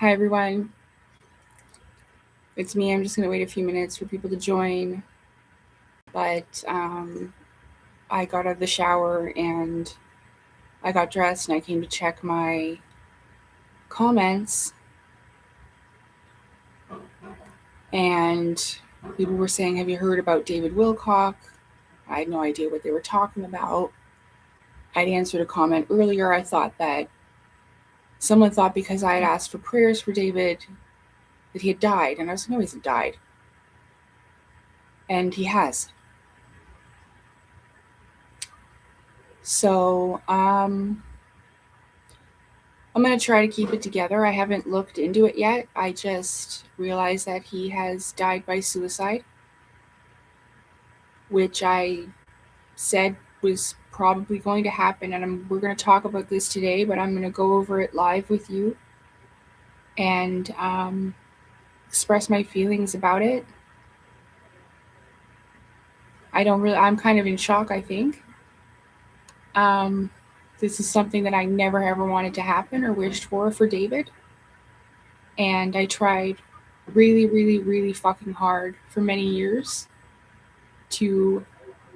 Hi, everyone. It's me. I'm just going to wait a few minutes for people to join. But I got out of the shower and I got dressed and I came to check my comments. And people were saying, "Have you heard about David Wilcock?" I had no idea what they were talking about. I'd answered a comment earlier. I thought that someone thought because I had asked for prayers for David that he had died. And I was like, no, he hasn't died. And he has. So, I'm going to try to keep it together. I haven't looked into it yet. I just realized that he has died by suicide, which I said was probably going to happen. And we're going to talk about this today, but I'm going to go over it live with you and express my feelings about it. I'm kind of in shock, I think. This is something that I never ever wanted to happen or wished for David. And I tried really, really, really fucking hard for many years to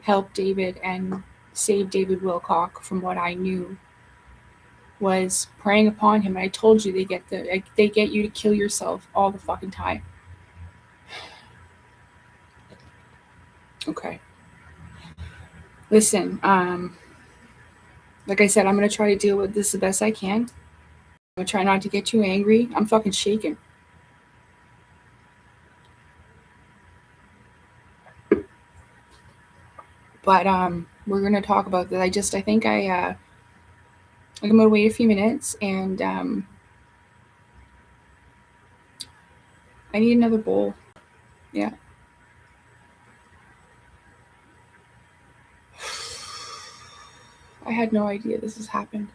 help David and save David Wilcock from what I knew was preying upon him. And I told you they get you to kill yourself all the fucking time. Okay. Listen, like I said, I'm gonna try to deal with this the best I can. I'm gonna try not to get too angry. I'm fucking shaking. But we're gonna talk about this. I think I'm gonna wait a few minutes and I need another bowl. Yeah. I had no idea this has happened.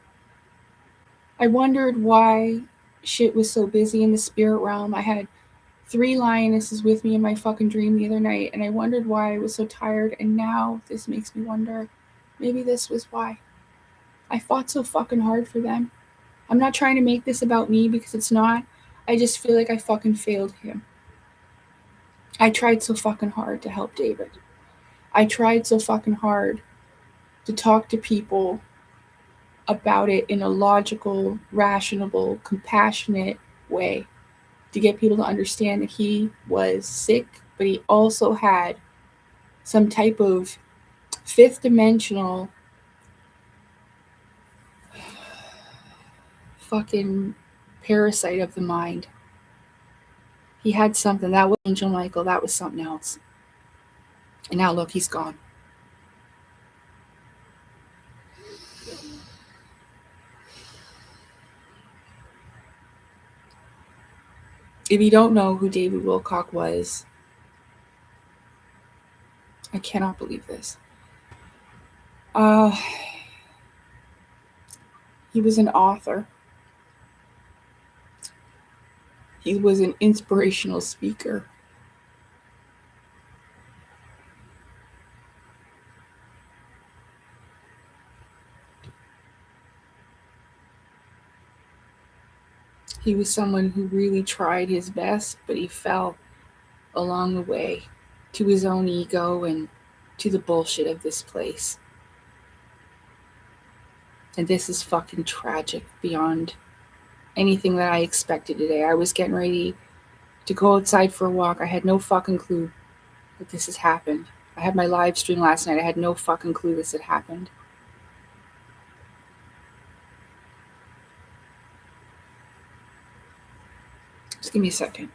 I wondered why shit was so busy in the spirit realm. I had 3 lionesses with me in my fucking dream the other night, and I wondered why I was so tired, and now this makes me wonder maybe this was why. I fought so fucking hard for them. I'm not trying to make this about me because it's not. I just feel like I fucking failed him. I tried so fucking hard to help David. I tried so fucking hard to talk to people about it in a logical, rational, compassionate way to get people to understand that he was sick, but he also had some type of fifth dimensional fucking parasite of the mind. He had something. That was Angel Michael. That was something else. And now look, he's gone. If you don't know who David Wilcock was, I cannot believe this. He was an author. He was an inspirational speaker. He was someone who really tried his best, but he fell along the way to his own ego and to the bullshit of this place. And this is fucking tragic beyond anything that I expected today. I was getting ready to go outside for a walk. I had no fucking clue that this has happened. I had my live stream last night. I had no fucking clue this had happened. Just give me a second.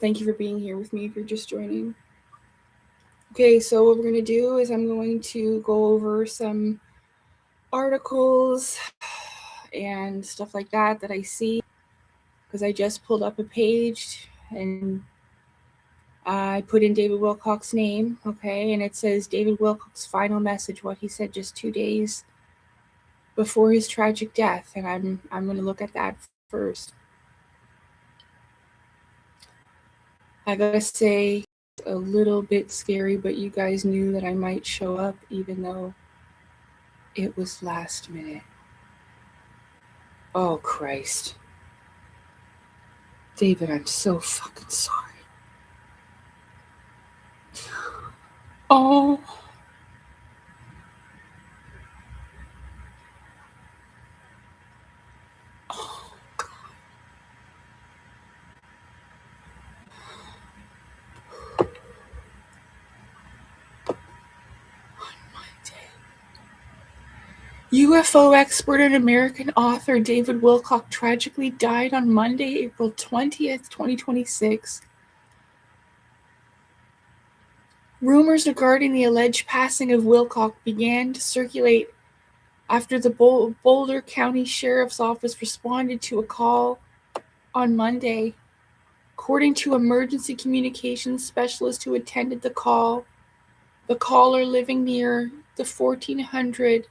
Thank you for being here with me if you're just joining. Okay, so what we're going to do is I'm going to go over some articles and stuff like that I see, because I just pulled up a page and I put in David Wilcock's name, okay, and it says David Wilcock's final message, what he said just 2 days before his tragic death, and I'm going to look at that first. I gotta say, a little bit scary, but you guys knew that I might show up even though it was last minute. Oh, Christ. David, I'm so fucking sorry. Oh. UFO expert and American author David Wilcock tragically died on Monday, April 20th, 2026. Rumors regarding the alleged passing of Wilcock began to circulate after the Boulder County Sheriff's Office responded to a call on Monday. According to emergency communications specialist who attended the call, the caller living near the 1400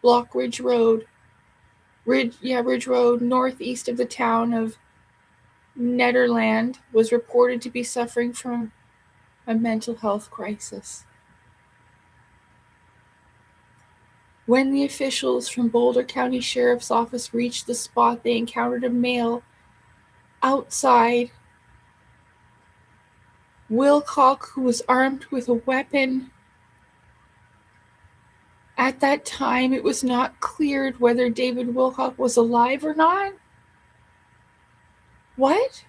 block Ridge Road, northeast of the town of Nederland, was reported to be suffering from a mental health crisis. When the officials from Boulder County Sheriff's Office reached the spot, they encountered a male outside Wilcock who was armed with a weapon. At that time, it was not cleared whether David Wilcock was alive or not. What?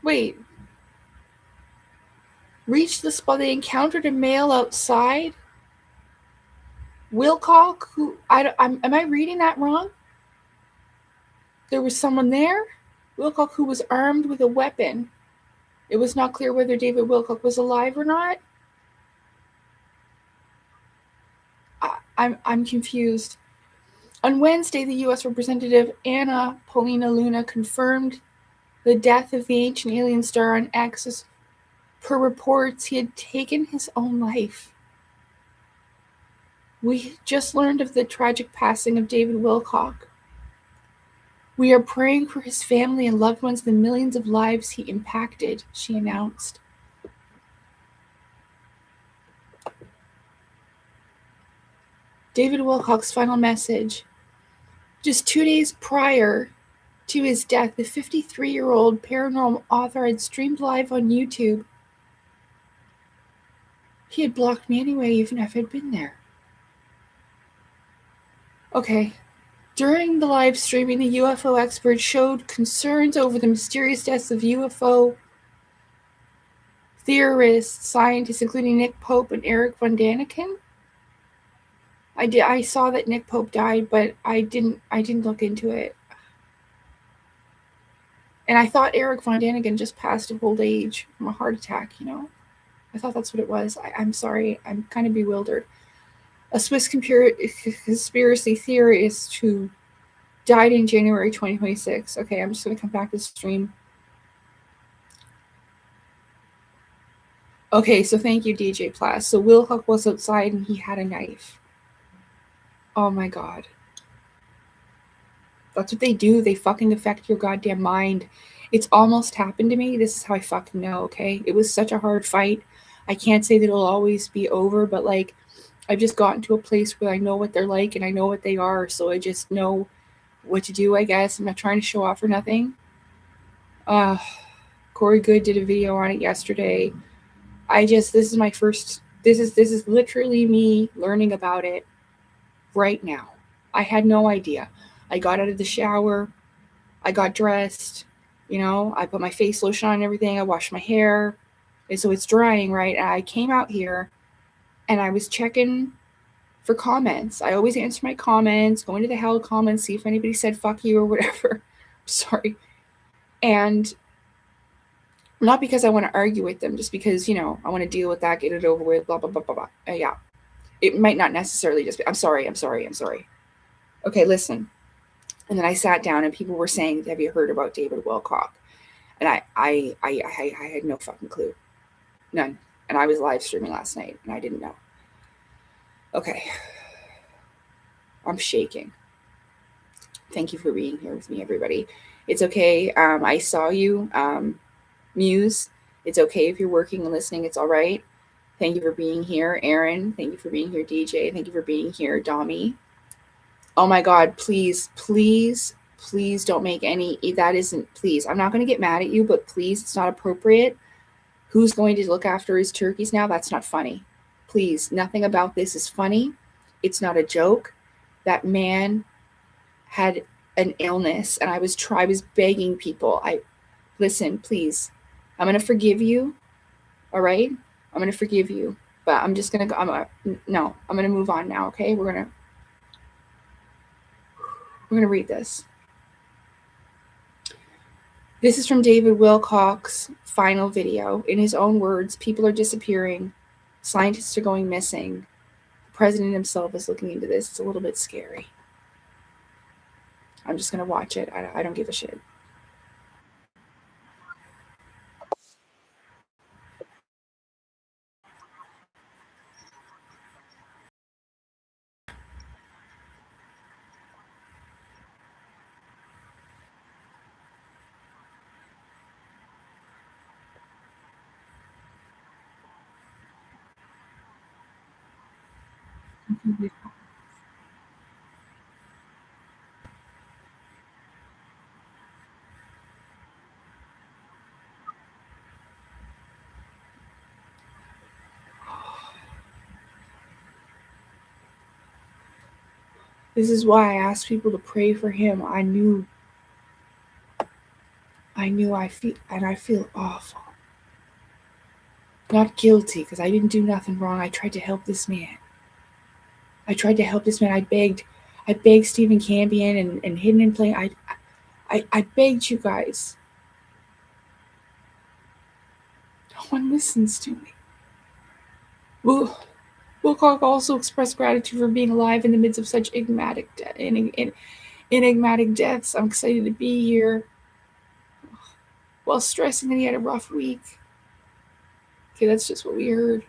Wait. Reached the spot, they encountered a male outside Wilcock who, am I reading that wrong? There was someone there? Wilcock who was armed with a weapon. It was not clear whether David Wilcock was alive or not. I'm confused. On Wednesday, the U.S. Representative Anna Paulina Luna confirmed the death of the ancient alien star on X. Per reports, he had taken his own life. We just learned of the tragic passing of David Wilcock. We are praying for his family and loved ones, the millions of lives he impacted, she announced. David Wilcock's final message. Just 2 days prior to his death, the 53-year-old paranormal author had streamed live on YouTube. He had blocked me anyway, even if I'd been there. Okay. During the live streaming, the UFO expert showed concerns over the mysterious deaths of UFO theorists, scientists, including Nick Pope and Eric von Daniken. I saw that Nick Pope died, but I didn't look into it. And I thought Eric von Daniken just passed of old age from a heart attack, I thought that's what it was. I'm sorry. I'm kind of bewildered. A Swiss conspiracy theorist who died in January 2026. Okay, I'm just going to come back to the stream. Okay, so thank you, DJ Plas. So Wilcock was outside and he had a knife. Oh my God. That's what they do. They fucking affect your goddamn mind. It's almost happened to me. This is how I fucking know, okay? It was such a hard fight. I can't say that it'll always be over, but I've just gotten to a place where I know what they're like and I know what they are, so I just know what to do, I guess. I'm not trying to show off or nothing. Corey Good did a video on it yesterday. This is my first, this is literally me learning about it right now. I had no idea. I got out of the shower. I got dressed, I put my face lotion on and everything. I washed my hair. And so it's drying, right? And I came out here and I was checking for comments. I always answer my comments, go into the hell comments, see if anybody said fuck you or whatever. Sorry. And not because I want to argue with them, just because, I want to deal with that, get it over with, blah, blah, blah, blah, blah. Yeah. It might not necessarily just be, I'm sorry. Okay, listen. And then I sat down and people were saying, have you heard about David Wilcock? And I had no fucking clue. None. And I was live streaming last night and I didn't know. Okay. I'm shaking. Thank you for being here with me, everybody. It's okay. I saw you, Muse. It's okay if you're working and listening. It's all right. Thank you for being here, Aaron. Thank you for being here, DJ. Thank you for being here, Dami. Oh my God, please, please, please don't make any, that isn't, please. I'm not going to get mad at you, but please, it's not appropriate. Who's going to look after his turkeys now? That's not funny. Please, nothing about this is funny. It's not a joke. That man had an illness and I was begging people. Listen, please. I'm going to forgive you. All right? I'm going to forgive you. But I'm just going to go. I'm going to move on now, okay? We're going to read this. This is from David Wilcock's final video. In his own words, people are disappearing. Scientists are going missing. The president himself is looking into this. It's a little bit scary. I'm just going to watch it. I don't give a shit. This is why I asked people to pray for him. I knew I feel awful. Not guilty, because I didn't do nothing wrong. I tried to help this man. I begged Stephen Cambion and Hidden in Plain. I begged you guys. No one listens to me. Wilcock also expressed gratitude for being alive in the midst of such enigmatic deaths. I'm excited to be here, while stressing that he had a rough week. Okay, that's just what we heard.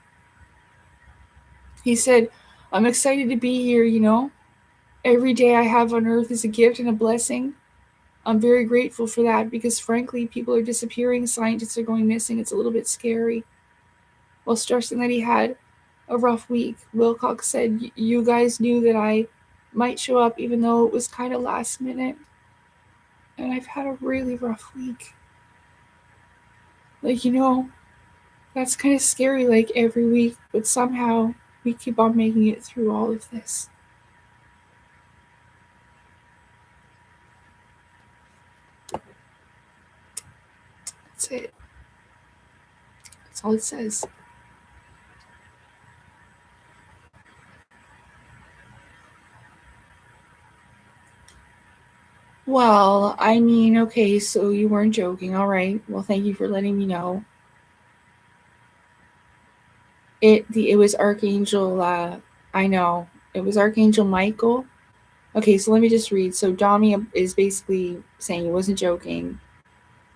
He said, I'm excited to be here, Every day I have on earth is a gift and a blessing. I'm very grateful for that because, frankly, people are disappearing. Scientists are going missing. It's a little bit scary. While stressing that he had a rough week, Wilcock said, you guys knew that I might show up even though it was kind of last minute. And I've had a really rough week. That's kind of scary, every week, but somehow we keep on making it through all of this. That's it. That's all it says. Well, I mean, okay, so you weren't joking. All right. Well, thank you for letting me know. It was Archangel, I know. It was Archangel Michael. Okay, so let me just read. So Dami is basically saying he wasn't joking.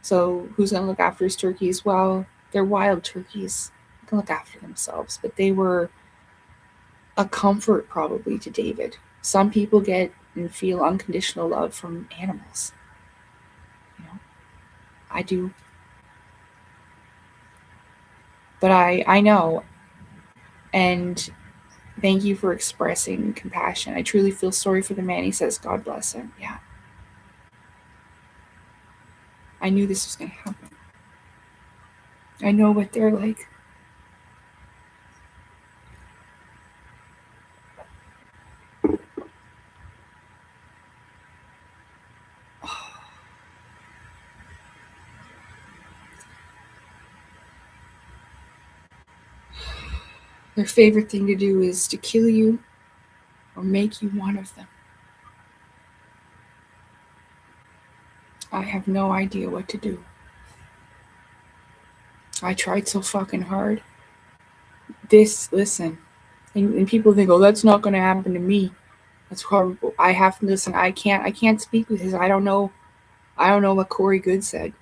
So who's going to look after his turkeys? Well, they're wild turkeys. They can look after themselves, but they were a comfort probably to David. Some people get and feel unconditional love from animals. I do. But I know. And thank you for expressing compassion. I truly feel sorry for the man. He says, God bless him. Yeah. I knew this was going to happen. I know what they're like. Their favorite thing to do is to kill you or make you one of them. I have no idea what to do. I tried so fucking hard. Listen, and people think, oh, that's not going to happen to me. That's horrible. I have to listen. I can't speak because I don't know what Corey Good said.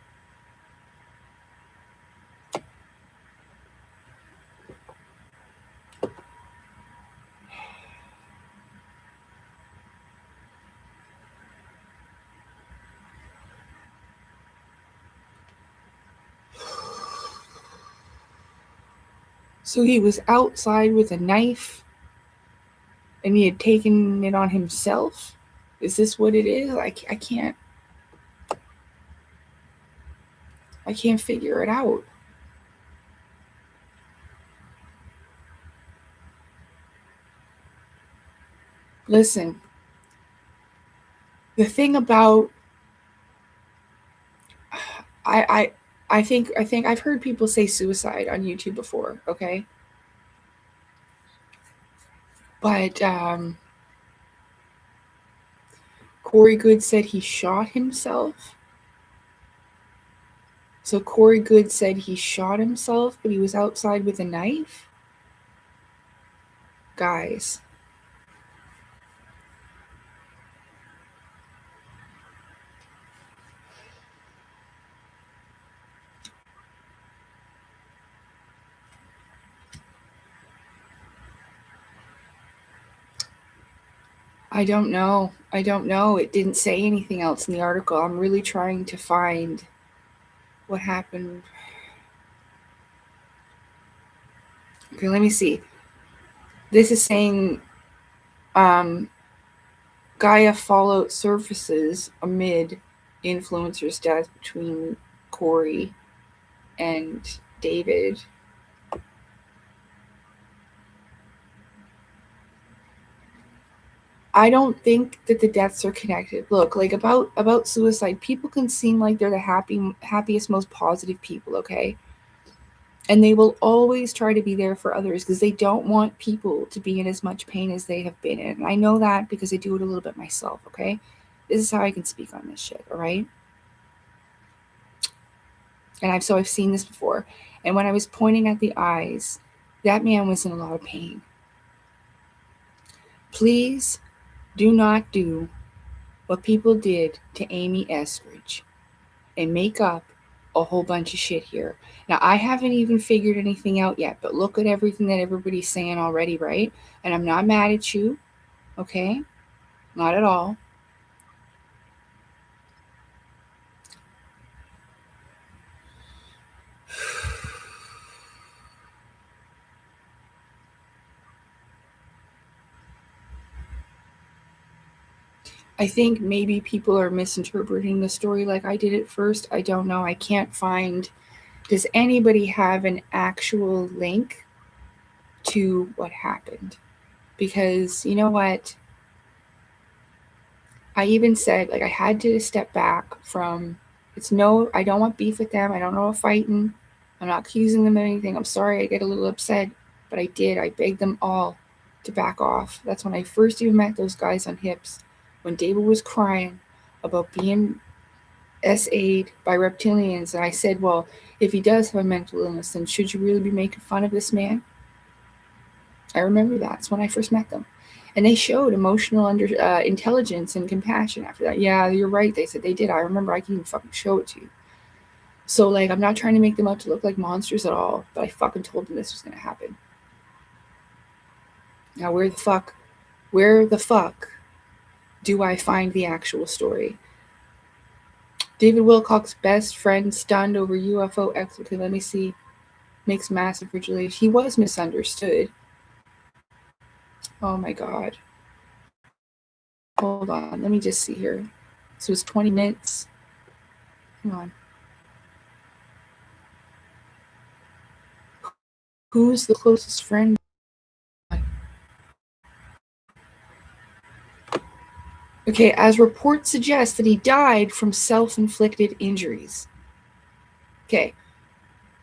So he was outside with a knife and he had taken it on himself? Is this what it is? I can't figure it out. Listen, the thing about I think I've heard people say suicide on YouTube before, okay? But Corey Good said he shot himself. So Corey Good said he shot himself, but he was outside with a knife? Guys. I don't know. It didn't say anything else in the article. I'm really trying to find what happened. Okay, let me see. This is saying Gaia fallout surfaces amid influencer's death between Corey and David. I don't think that the deaths are connected. Look, like about suicide, people can seem like they're the happiest, most positive people, okay? And they will always try to be there for others because they don't want people to be in as much pain as they have been in. And I know that because I do it a little bit myself, okay? This is how I can speak on this shit, all right? And I've seen this before. And when I was pointing at the eyes, that man was in a lot of pain. Please do not do what people did to Amy Eskridge and make up a whole bunch of shit here. Now, I haven't even figured anything out yet, but look at everything that everybody's saying already, right? And I'm not mad at you, okay? Not at all. I think maybe people are misinterpreting the story like I did at first. I don't know. I can't find. Does anybody have an actual link to what happened? Because you know what? I even said, like, I had to step back from I don't want beef with them. I don't know fighting. I'm not accusing them of anything. I'm sorry I get a little upset, but I did. I begged them all to back off. That's when I first even met those guys on Hips, when David was crying about being SA'd by reptilians. And I said, well, if he does have a mental illness, then should you really be making fun of this man? I remember that's when I first met them. And they showed emotional intelligence and compassion after that. Yeah, you're right. They said they did. I remember. I can even fucking show it to you. So, like, I'm not trying to make them out to look like monsters at all, but I fucking told them this was going to happen. Now, where the fuck do I find the actual story? David Wilcock's best friend stunned over UFO X. Okay, let me see. Makes massive vigilation. He was misunderstood. Oh my god. Hold on. Let me just see here. So it's 20 minutes. Hang on. Who's the closest friend? Okay, as reports suggest that he died from self-inflicted injuries. Okay,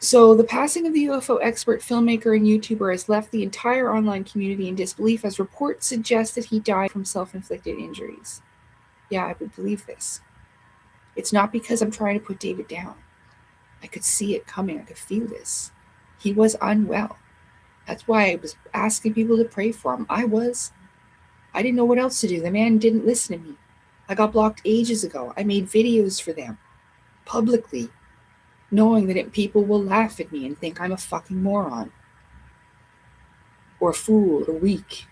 So, the passing of the UFO expert, filmmaker, and YouTuber has left the entire online community in disbelief as reports suggest that he died from self inflicted injuries. Yeah, I would believe this. It's not because I'm trying to put David down. I could see it coming, I could feel this. He was unwell. That's why I was asking people to pray for him. I didn't know what else to do. The man didn't listen to me. I got blocked ages ago. I made videos for them publicly, knowing that people will laugh at me and think I'm a fucking moron or a fool or weak.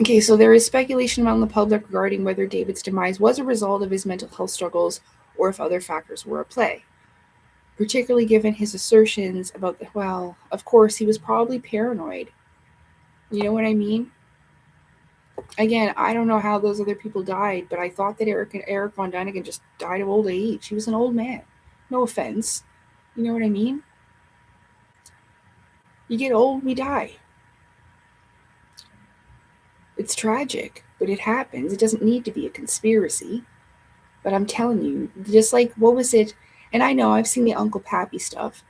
Okay, so there is speculation among the public regarding whether David's demise was a result of his mental health struggles or if other factors were at play, particularly given his assertions about well, of course, he was probably paranoid. You know what I mean? Again, I don't know how those other people died, but I thought that Eric Von Däniken just died of old age. He was an old man. No offense. You know what I mean? You get old, we die. It's tragic, but it happens. It doesn't need to be a conspiracy. But I'm telling you, just like, what was it? And I know I've seen the Uncle Pappy stuff,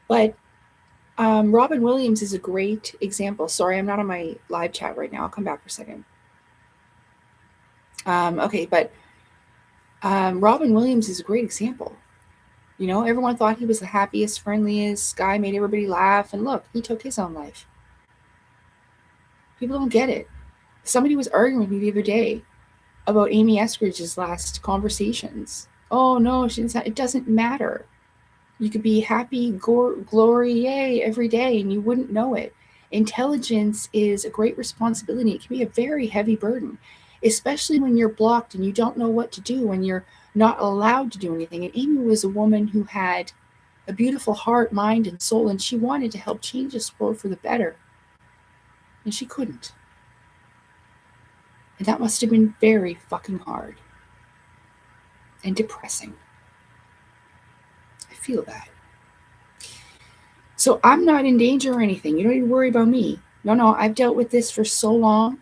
but Robin Williams is a great example. Sorry, I'm not on my live chat right now. I'll come back for a second. Okay, but Robin Williams is a great example. You know, everyone thought he was the happiest, friendliest guy, made everybody laugh, and look, he took his own life. People don't get it. Somebody was arguing with me the other day about Amy Eskridge's last conversations. Oh no, it doesn't matter. You could be happy, glory, yay, every day, and you wouldn't know it. Intelligence is a great responsibility. It can be a very heavy burden, especially when you're blocked and you don't know what to do, when you're not allowed to do anything. And Amy was a woman who had a beautiful heart, mind, and soul, and she wanted to help change this world for the better. And she couldn't. And that must have been very fucking hard and depressing. I feel that. So I'm not in danger or anything. You don't need to worry about me. No, I've dealt with this for so long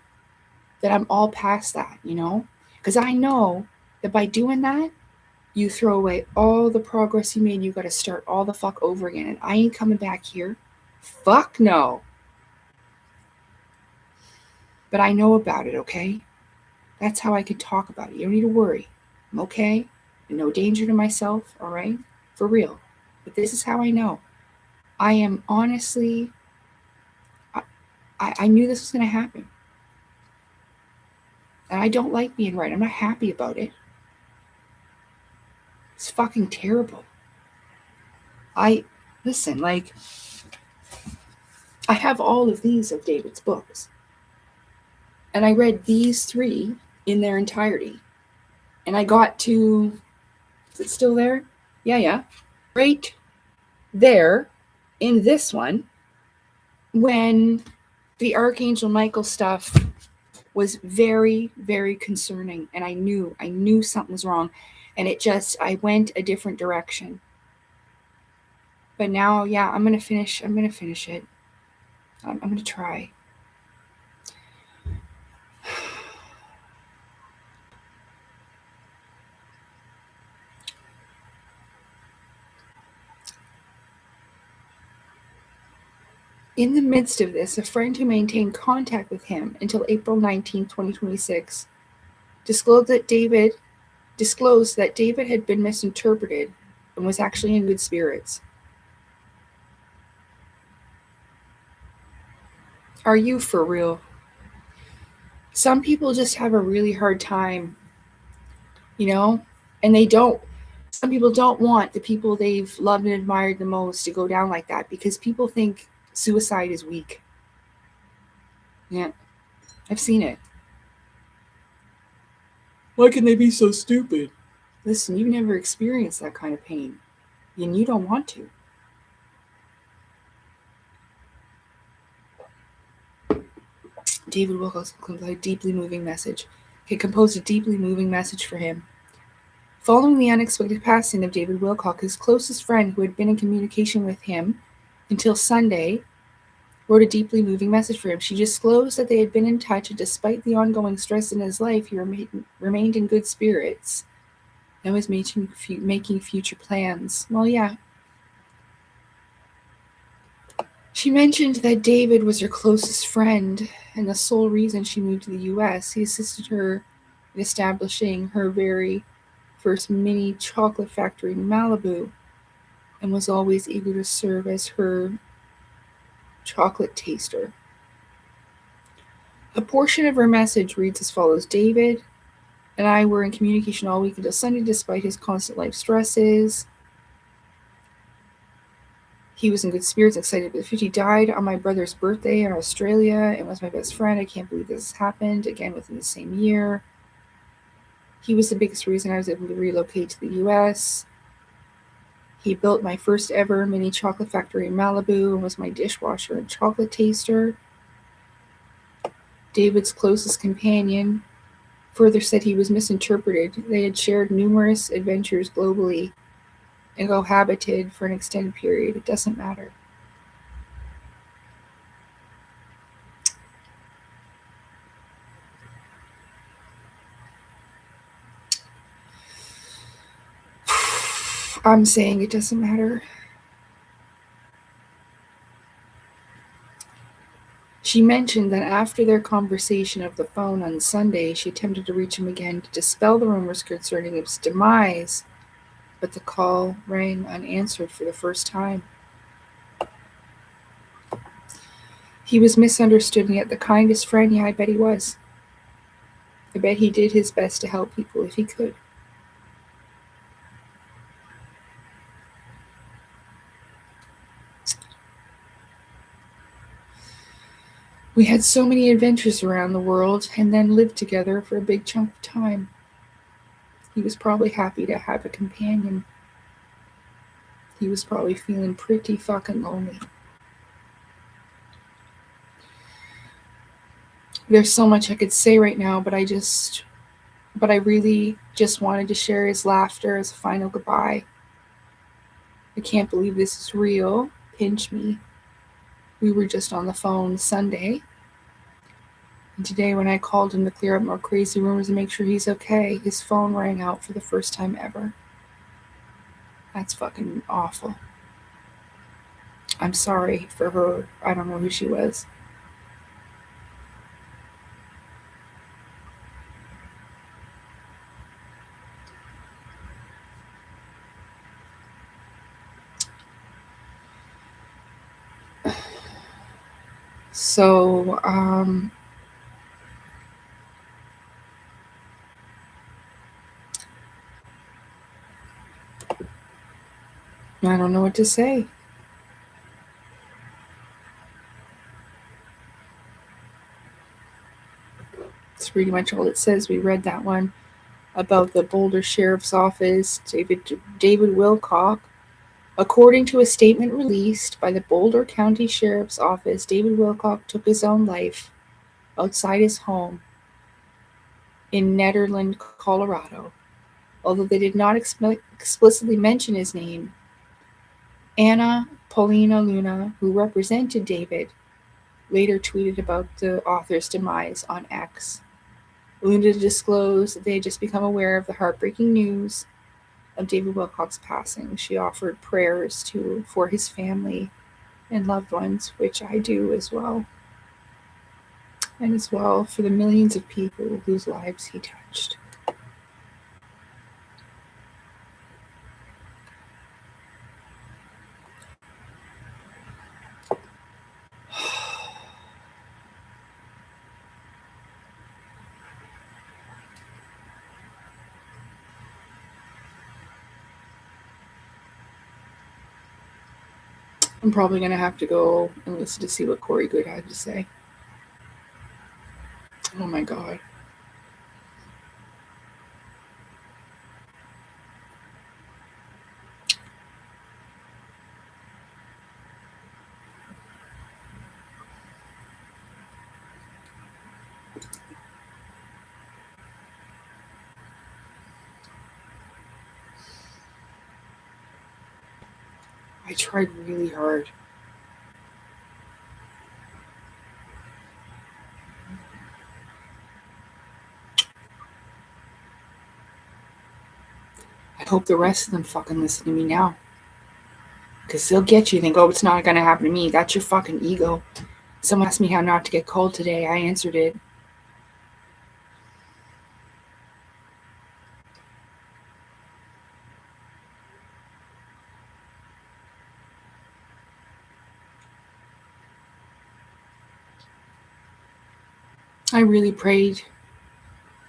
that I'm all past that, you know? Because I know that by doing that, you throw away all the progress you made. You got to start all the fuck over again. And I ain't coming back here. Fuck no. But I know about it, okay? That's how I can talk about it. You don't need to worry. I'm okay. No danger to myself, all right? For real. But this is how I know. I am honestly, I knew this was going to happen. And I don't like being right. I'm not happy about it. It's fucking terrible. Listen, like, I have all of these of David's books. And I read these 3 in their entirety. And I got to, is it still there? Yeah. Right there in this one, when the Archangel Michael stuff was very, very concerning. And I knew something was wrong. And I went a different direction. But now, yeah, I'm going to finish it. I'm going to try. In the midst of this, a friend who maintained contact with him until April 19, 2026, disclosed that David had been misinterpreted and was actually in good spirits. Are you for real? Some people just have a really hard time, you know, and some people don't want the people they've loved and admired the most to go down like that because people think suicide is weak. Yeah, I've seen it. Why can they be so stupid? Listen, you've never experienced that kind of pain, and you don't want to. David Wilcock composed a deeply moving message. He composed a deeply moving message for him. Following the unexpected passing of David Wilcock, his closest friend who had been in communication with him until Sunday wrote a deeply moving message for him. She disclosed that they had been in touch, and despite the ongoing stress in his life, he remained in good spirits and was making future plans. Well, yeah. She mentioned that David was her closest friend and the sole reason she moved to the US. He assisted her in establishing her very first mini chocolate factory in Malibu and was always eager to serve as her chocolate taster. A portion of her message reads as follows: David and I were in communication all week until Sunday despite his constant life stresses. He was in good spirits, excited for the future. He died on my brother's birthday in Australia and was my best friend. I can't believe this happened again within the same year. He was the biggest reason I was able to relocate to the US. He built my first ever mini chocolate factory in Malibu and was my dishwasher and chocolate taster. David's closest companion further said he was misinterpreted. They had shared numerous adventures globally and cohabited for an extended period. It doesn't matter. I'm saying it doesn't matter. She mentioned that after their conversation of the phone on Sunday, she attempted to reach him again to dispel the rumors concerning his demise, but the call rang unanswered for the first time. He was misunderstood, and yet the kindest friend, yeah, I bet he was. I bet he did his best to help people if he could. We had so many adventures around the world and then lived together for a big chunk of time. He was probably happy to have a companion. He was probably feeling pretty fucking lonely. There's so much I could say right now, but I really just wanted to share his laughter as a final goodbye. I can't believe this is real. Pinch me. We were just on the phone Sunday. And today, when I called him to clear up more crazy rumors and make sure he's okay, his phone rang out for the first time ever. That's fucking awful. I'm sorry for her. I don't know who she was. So, I don't know what to say. That's pretty much all it says. We read that one about the Boulder Sheriff's Office, David Wilcock. According to a statement released by the Boulder County Sheriff's Office, David Wilcock took his own life outside his home in Nederland, Colorado. Although they did not explicitly mention his name, Anna Paulina Luna, who represented David, later tweeted about the author's demise on X. Luna disclosed that they had just become aware of the heartbreaking news of David Wilcock's passing. She offered prayers for his family and loved ones, which I do as well, and as well for the millions of people whose lives he touched. I'm probably going to have to go and listen to see what Corey Good had to say. Oh my god. I tried really hard. I hope the rest of them fucking listen to me now. Because they'll get you. Think, oh, it's not going to happen to me. That's your fucking ego. Someone asked me how not to get cold today. I answered it. I really prayed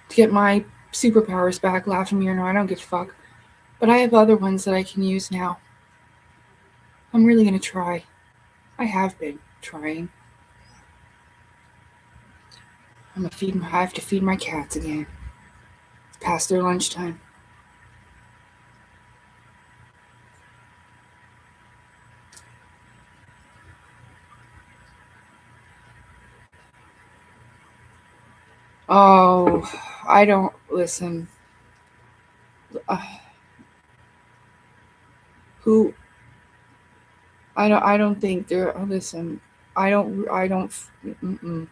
to get my superpowers back. Laughing me or no, I don't give a fuck. But I have other ones that I can use now. I'm really going to try. I have been trying. I have to feed my cats again. It's past their lunchtime. Oh, I don't listen. Who? I don't think they're. Listen. I don't. Mm-mm.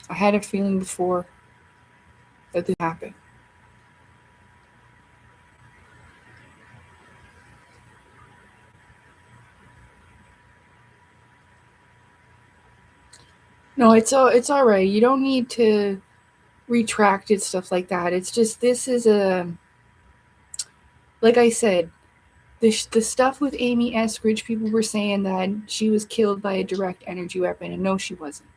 I had a feeling before that this happened. No, it's all right. You don't need to retract it, stuff like that. It's just this is like I said, the stuff with Amy Eskridge, people were saying that she was killed by a direct energy weapon, and no, she wasn't.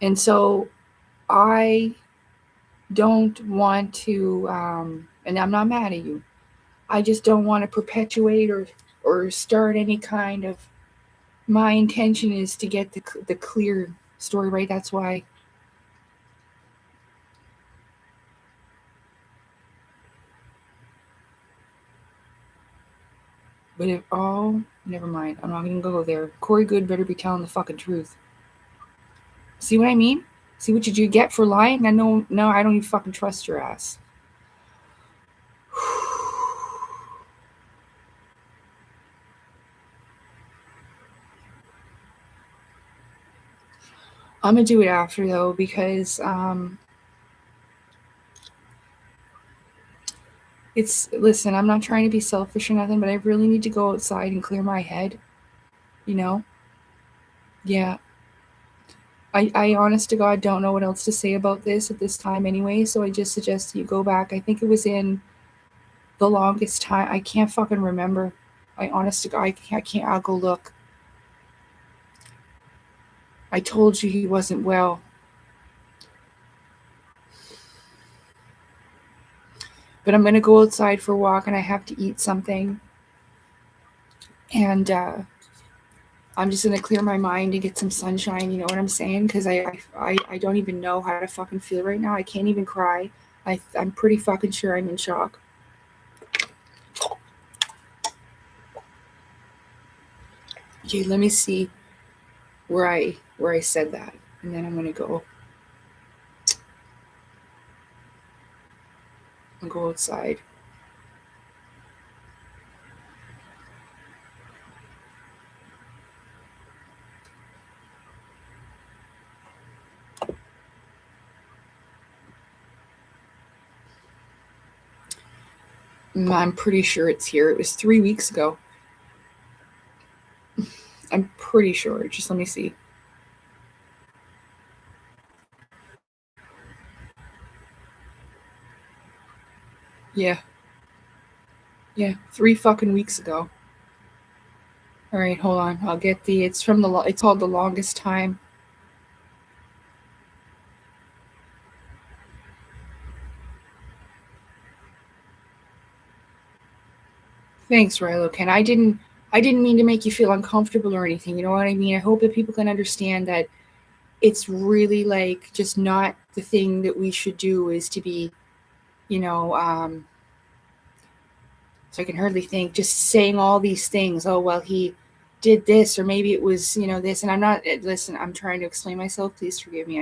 And so I don't want to, and I'm not mad at you. I just don't want to perpetuate or start any kind of. My intention is to get the clear story right. That's why. But if never mind. I'm not gonna go there. Corey Good better be telling the fucking truth. See what I mean? See what you get for lying? I know. No, I don't even fucking trust your ass. I'm gonna do it after though because listen. I'm not trying to be selfish or nothing, but I really need to go outside and clear my head. You know? Yeah. I honest to God don't know what else to say about this at this time anyway, so I just suggest you go back. I think it was in the longest time. I can't fucking remember. I honest to God, I can't. I'll go look. I told you he wasn't well. But I'm going to go outside for a walk and I have to eat something. And I'm just going to clear my mind and get some sunshine, you know what I'm saying? Because I don't even know how to fucking feel right now. I can't even cry. I'm pretty fucking sure I'm in shock. Okay, let me see where I said that. And then I'm going to go. I'll go outside. I'm pretty sure it's here. It was 3 weeks ago. I'm pretty sure. Just let me see. Yeah. Yeah, 3 fucking weeks ago. All right, hold on. I'll get it's from it's called The Longest Time. Thanks, Rilo Ken. I didn't mean to make you feel uncomfortable or anything. You know what I mean? I hope that people can understand that it's really like just not the thing that we should do is to be, so I can hardly think, just saying all these things. Oh, well, he did this, or maybe it was, this. And I'm not, listen, I'm trying to explain myself. Please forgive me.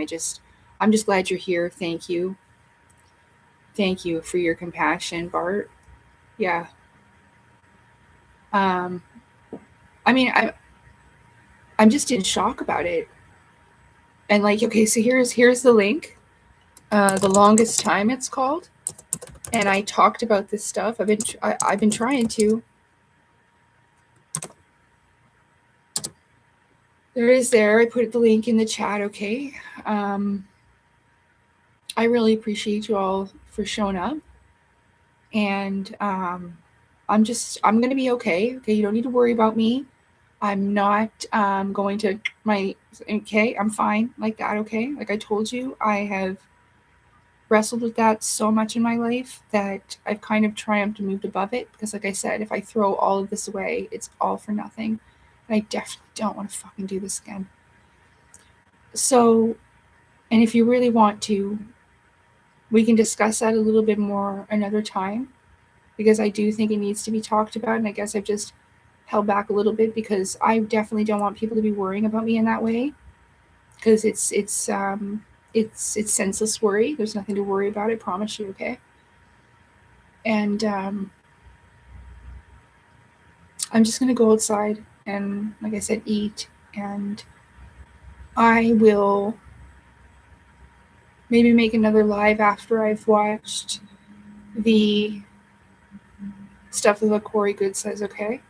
I'm just glad you're here. Thank you. Thank you for your compassion, Bart. Yeah. I mean, I'm just in shock about it. And like, okay, so here's the link. The Longest Time, it's called. And I talked about this stuff. I've been trying to. There is there. I put the link in the chat, okay? I really appreciate you all for showing up. And I'm going to be okay. Okay, you don't need to worry about me. I'm not going to okay, I'm fine like that, okay? Like I told you, I have wrestled with that so much in my life that I've kind of triumphed and moved above it because, like I said, if I throw all of this away, it's all for nothing. And I definitely don't want to fucking do this again. So, and if you really want to, we can discuss that a little bit more another time because I do think it needs to be talked about. And I guess I've just held back a little bit because I definitely don't want people to be worrying about me in that way because it's senseless worry. There's nothing to worry about. I promise you, okay? And I'm just gonna go outside and, like I said, eat, and I will maybe make another live after I've watched the stuff that Corey Good says, okay?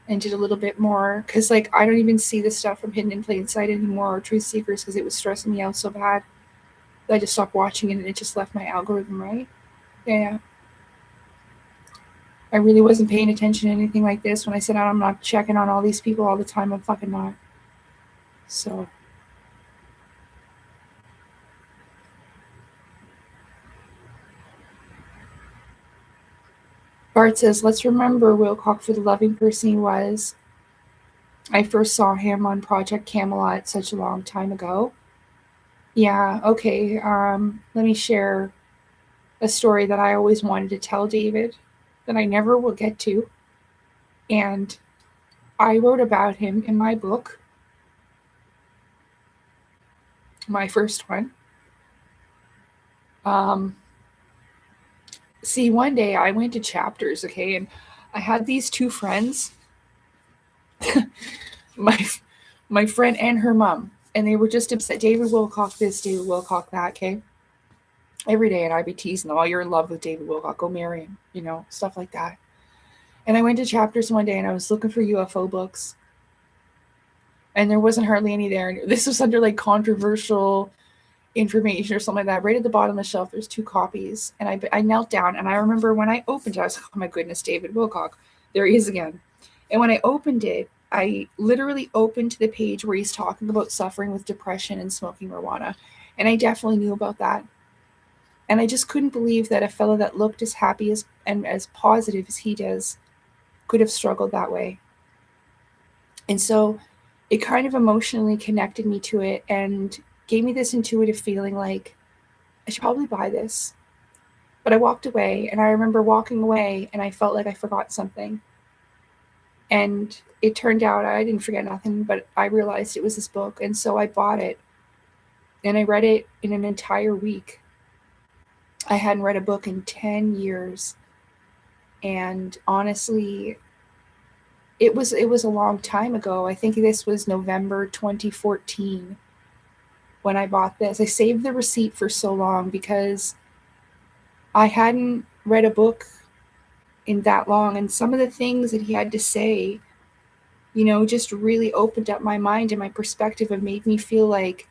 And did a little bit more because, like, I don't even see the stuff from Hidden in Plain Sight anymore or Truth Seekers because it was stressing me out so bad that I just stopped watching it and it just left my algorithm, right? Yeah. I really wasn't paying attention to anything like this when I said I'm not checking on all these people all the time. I'm fucking not. So. Bart says, let's remember Wilcock for the loving person he was. I first saw him on Project Camelot such a long time ago. Yeah, okay. Let me share a story that I always wanted to tell David that I never will get to. And I wrote about him in my book, my first one. See, one day I went to Chapters, okay, and I had these two friends, my friend and her mom, and they were just upset. David Wilcock this, David Wilcock that, okay? Every day, and I'd be teasing them, oh, you're in love with David Wilcock, go marry him, you know, stuff like that. And I went to Chapters one day, and I was looking for UFO books, and there wasn't hardly any there. And this was under, like, controversial information or something like that. Right at the bottom of the shelf, there's 2 copies, and I knelt down, and I remember when I opened it, I was like, oh my goodness, David Wilcock, there he is again. And when I opened it, I literally opened to the page where he's talking about suffering with depression and smoking marijuana, and I definitely knew about that. And I just couldn't believe that a fellow that looked as happy as and as positive as he does could have struggled that way. And so it kind of emotionally connected me to it and gave me this intuitive feeling like I should probably buy this. But I walked away, and I remember walking away and I felt like I forgot something. And it turned out I didn't forget nothing, but I realized it was this book. And so I bought it and I read it in an entire week. I hadn't read a book in 10 years. And honestly, it was a long time ago. I think this was November 2014 when I bought this. I saved the receipt for so long because I hadn't read a book in that long, and some of the things that he had to say, you know, just really opened up my mind and my perspective and made me feel like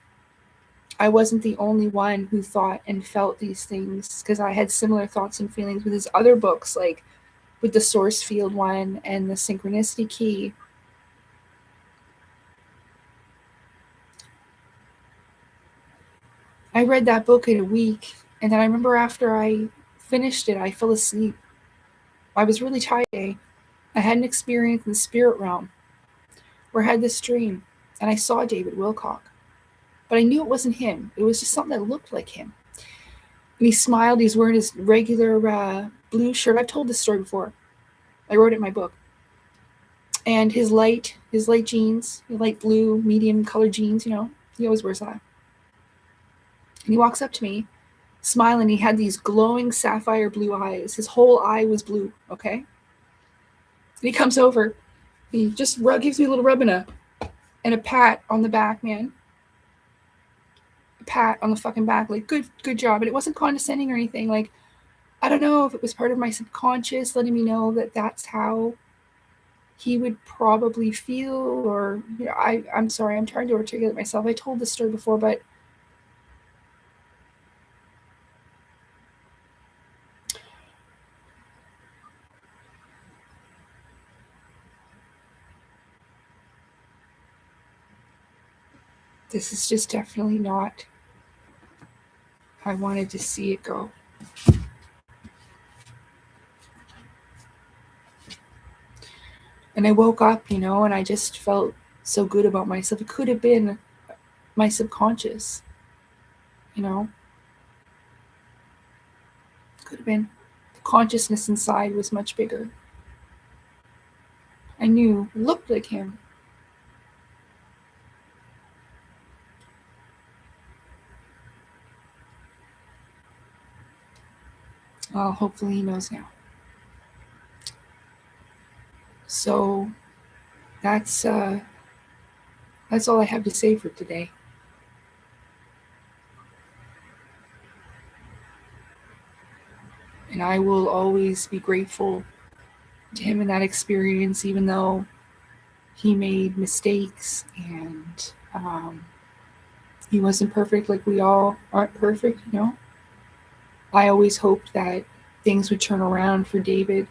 I wasn't the only one who thought and felt these things, because I had similar thoughts and feelings with his other books, like with the source field one and the synchronicity key. I read that book in a week, and then I remember after I finished it, I fell asleep. I was really tired. I had an experience in the spirit realm where I had this dream, and I saw David Wilcock. But I knew it wasn't him. It was just something that looked like him. And he smiled. He's wearing his regular blue shirt. I've told this story before. I wrote it in my book. And his light jeans, light blue, medium colored jeans, you know, he always wears that. And he walks up to me, smiling. He had these glowing sapphire blue eyes. His whole eye was blue, okay? And he comes over. He just gives me a little rub and a pat on the back, man. A pat on the fucking back, like, good job. And it wasn't condescending or anything. Like, I don't know if it was part of my subconscious letting me know that that's how he would probably feel, or I'm sorry, I'm trying to articulate myself. I told this story before, but this is just definitely not how I wanted to see it go. And I woke up, and I just felt so good about myself. It could have been my subconscious, could have been. The consciousness inside was much bigger. I knew it looked like him. Well, hopefully he knows now. So that's all I have to say for today. And I will always be grateful to him in that experience, even though he made mistakes and he wasn't perfect, like we all aren't perfect, I always hoped that things would turn around for David,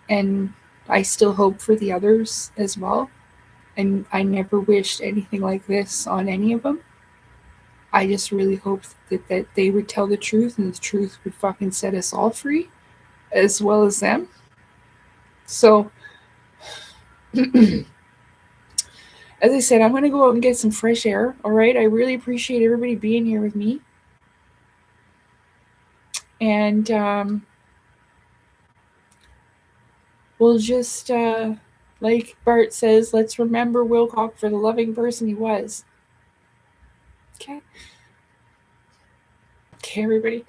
and I still hope for the others as well. And I never wished anything like this on any of them. I just really hoped that they would tell the truth, and the truth would fucking set us all free, as well as them. So, as I said, I'm going to go out and get some fresh air, all right? I really appreciate everybody being here with me. And we'll just, like Bart says, let's remember Wilcock for the loving person he was. Okay? Okay, everybody.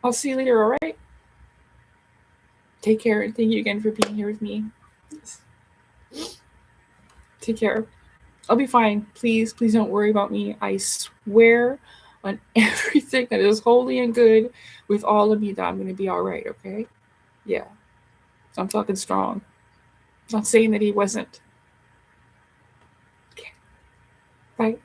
I'll see you later, all right? Take care, and thank you again for being here with me. Take care. I'll be fine. Please don't worry about me. I swear on everything that is holy and good with all of you that I'm going to be all right, okay? Yeah. I'm fucking strong. I'm not saying that he wasn't. Okay. Bye.